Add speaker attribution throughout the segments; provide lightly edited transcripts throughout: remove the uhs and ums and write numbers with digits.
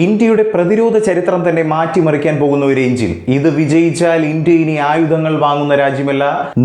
Speaker 1: ഇന്ത്യയുടെ പ്രതിരോധ ചരിത്രം തന്നെ മാറ്റിമറിക്കാൻ പോകുന്ന ഒരു എഞ്ചിൻ. ഇത് വിജയിച്ചാൽ ഇന്ത്യ ഇനി ആയുധങ്ങൾ വാങ്ങുന്ന രാജ്യമല്ല,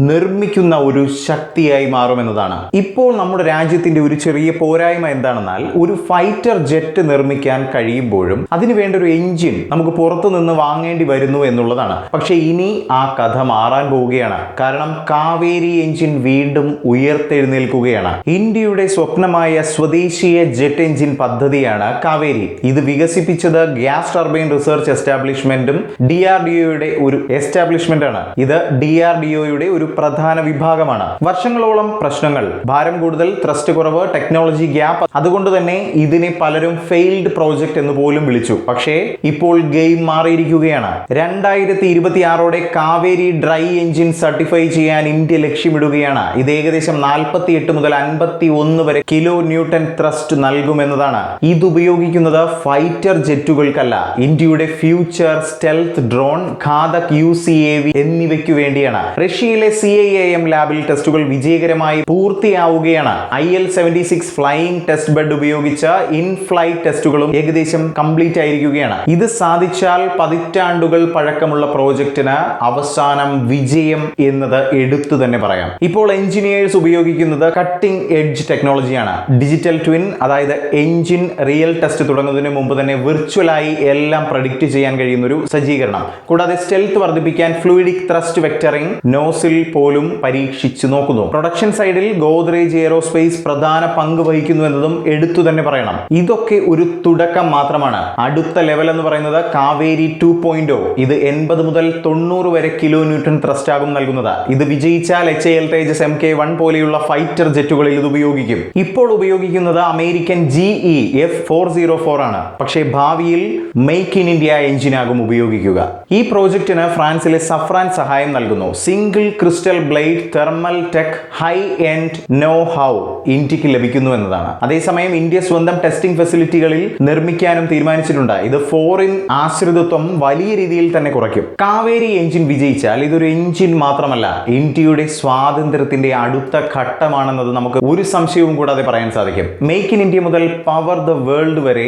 Speaker 1: നിർമ്മിക്കുന്ന ഒരു ശക്തിയായി മാറുമെന്നതാണ്. ഇപ്പോൾ നമ്മുടെ രാജ്യത്തിന്റെ ഒരു ചെറിയ പോരായ്മ എന്താണെന്നാൽ, ഒരു ഫൈറ്റർ ജെറ്റ് നിർമ്മിക്കാൻ കഴിയുമ്പോഴും അതിനു വേണ്ട ഒരു എഞ്ചിൻ നമുക്ക് പുറത്തു നിന്ന് വാങ്ങേണ്ടി വരുന്നു എന്നുള്ളതാണ്. പക്ഷെ ഇനി ആ കഥ മാറാൻ പോവുകയാണ്. കാരണം കാവേരി എഞ്ചിൻ വീണ്ടും ഉയർത്തെഴുന്നേൽക്കുകയാണ്. ഇന്ത്യയുടെ സ്വപ്നമായ സ്വദേശീയ ജെറ്റ് എഞ്ചിൻ പദ്ധതിയാണ് കാവേരി. ഇത് വികസിപ്പിച്ചത് ഗ്യാസ് ടർബൈൻ റിസർച്ച് എസ്റ്റാബ്ലിഷ്മെന്റും DRDOയുടെ ഒരു എസ്റ്റാബ്ലിഷ്മെന്റ് ആണ്. ഇത് DRDOയുടെ ഒരു പ്രധാന വിഭാഗമാണ്. വർഷങ്ങളോളം പ്രശ്നങ്ങൾ, ഭാരം കൂടുതൽ, ത്രസ്റ്റ് കുറവ്, ടെക്നോളജി ഗ്യാപ്പ്, അതുകൊണ്ട് തന്നെ ഇതിനെ പലരും ഫെയിൽഡ് പ്രോജക്റ്റ് എന്ന് പോലും വിളിച്ചു. പക്ഷേ ഇപ്പോൾ ഗെയിം മാറിയിരിക്കുകയാണ്. 2026 കാവേരി ഡ്രൈ എഞ്ചിൻ സർട്ടിഫൈ ചെയ്യാൻ ഇന്ത്യ ലക്ഷ്യമിടുകയാണ്. ഇത് ഏകദേശം 48 മുതൽ 51 വരെ കിലോ ന്യൂട്ടൺ ത്രസ്റ്റ് നൽകുമെന്നതാണ്. ഇത് ഉപയോഗിക്കുന്നത് ഫൈറ്റർ ജെറ്റുകൾക്കല്ല, ഇന്ത്യയുടെ future stealth drone, Ghatak UCAV എന്നിവയ്ക്കു വേണ്ടിയാണ്. റഷ്യയിലെ CIAM ലാബിൽ ടെസ്റ്റുകൾ വിജയകരമായി പൂർത്തിയാവുകയാണ്. IL-76 ഫ്ലൈയിങ് ടെസ്റ്റ് ബെഡ് ഉപയോഗിച്ച ഇൻ ഫ്ലൈറ്റ് ടെസ്റ്റുകളും ഏകദേശം കംപ്ലീറ്റ് ആയിരിക്കുകയാണ്. ഇത് സാധിച്ചാൽ പതിറ്റാണ്ടുകൾ പഴക്കമുള്ള പ്രോജക്റ്റിന് അവസാനം വിജയം എന്നത് എടുത്തു തന്നെ പറയാം. ഇപ്പോൾ എഞ്ചിനീയേഴ്സ് ഉപയോഗിക്കുന്നത് കട്ടിംഗ് എഡ്ജ് ടെക്നോളജിയാണ്. ഡിജിറ്റൽ ട്വിൻ, അതായത് എഞ്ചിൻ റിയൽ ടെസ്റ്റ് തുടങ്ങുന്നതിന് മുമ്പ് തന്നെ വിർച്വലായി എല്ലാം പ്രഡിക്റ്റ് ചെയ്യാൻ കഴിയുന്ന ഒരു സജ്ജീകരണം. കൂടാതെ സ്റ്റെൽത്ത് വർദ്ധിപ്പിക്കാൻ ഫ്ലൂയിഡിക് ത്രസ്റ്റ് വെക്ടറിംഗ് നോസിൽ പോലും പരീക്ഷിച്ചു നോക്കുന്നു. പ്രൊഡക്ഷൻ സൈഡിൽ ഗോദ്രേജ് എയറോസ്പേസ് പ്രധാന പങ്ക് വഹിക്കുന്നു എന്നതും എടുത്തു തന്നെ പറയണം. ഇതൊക്കെ ഒരു തുടക്കം മാത്രമാണ്. അടുത്ത ലെവൽ എന്ന് പറയുന്നത് കാവേരി 2.0. ഇത് 80 മുതൽ 90 വരെ കിലോ ന്യൂട്ടൺ ത്രസ്റ്റ് ആകും നൽകുന്നത്. ഇത് വിജയിച്ചാൽ HAL തേജസ് MK1 പോലെയുള്ള ഫൈറ്റർ ജെറ്റുകളിൽ ഇത് ഉപയോഗിക്കും. ഇപ്പോൾ ഉപയോഗിക്കുന്നത് അമേരിക്കൻ GE F404 ആണ്. പക്ഷേ ഭാവിയിൽ മെയ്ക്ക് ഇൻ ഇന്ത്യ എഞ്ചിനാകും ഉപയോഗിക്കുക. ഈ പ്രോജക്റ്റിന് ഫ്രാൻസിലെ സഫ്രാൻ സഹായം നൽകുന്നു. Single crystal blade thermal tech high end know how ഇന്ത്യക്ക് ലഭിക്കുന്നു എന്നതാണ്. അതേസമയം ഇന്ത്യ സ്വന്തം ടെസ്റ്റിംഗ് ഫെസിലിറ്റികളിൽ നിർമ്മിക്കാനും തീരുമാനിച്ചിട്ടുണ്ട്. ഇത് ഫോറിൻ ആശ്രിതത്വം വലിയ രീതിയിൽ തന്നെ കുറയ്ക്കും. കാവേരി എഞ്ചിൻ വിജയിച്ചാൽ ഇതൊരു എഞ്ചിൻ മാത്രമല്ല, ഇന്ത്യയുടെ സ്വാതന്ത്ര്യത്തിന്റെ അടുത്ത ഘട്ടമാണെന്നത് നമുക്ക് ഒരു സംശയവും കൂടാതെ പറയാൻ സാധിക്കും. മെയ്ക്ക് ഇൻ ഇന്ത്യ മുതൽ പവർ ദ വേൾഡ് വരെ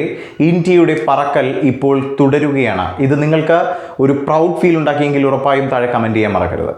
Speaker 1: ഇന്ത്യയുടെ പറക്കൽ ഇപ്പോൾ തുടരുകയാണ്. ഇത് നിങ്ങൾക്ക് ഒരു പ്രൗഡ് ഫീൽ ഉണ്ടാക്കിയെങ്കിൽ ഉറപ്പായും താഴെ കമന്റ് ചെയ്യാൻ മറക്കരുത്.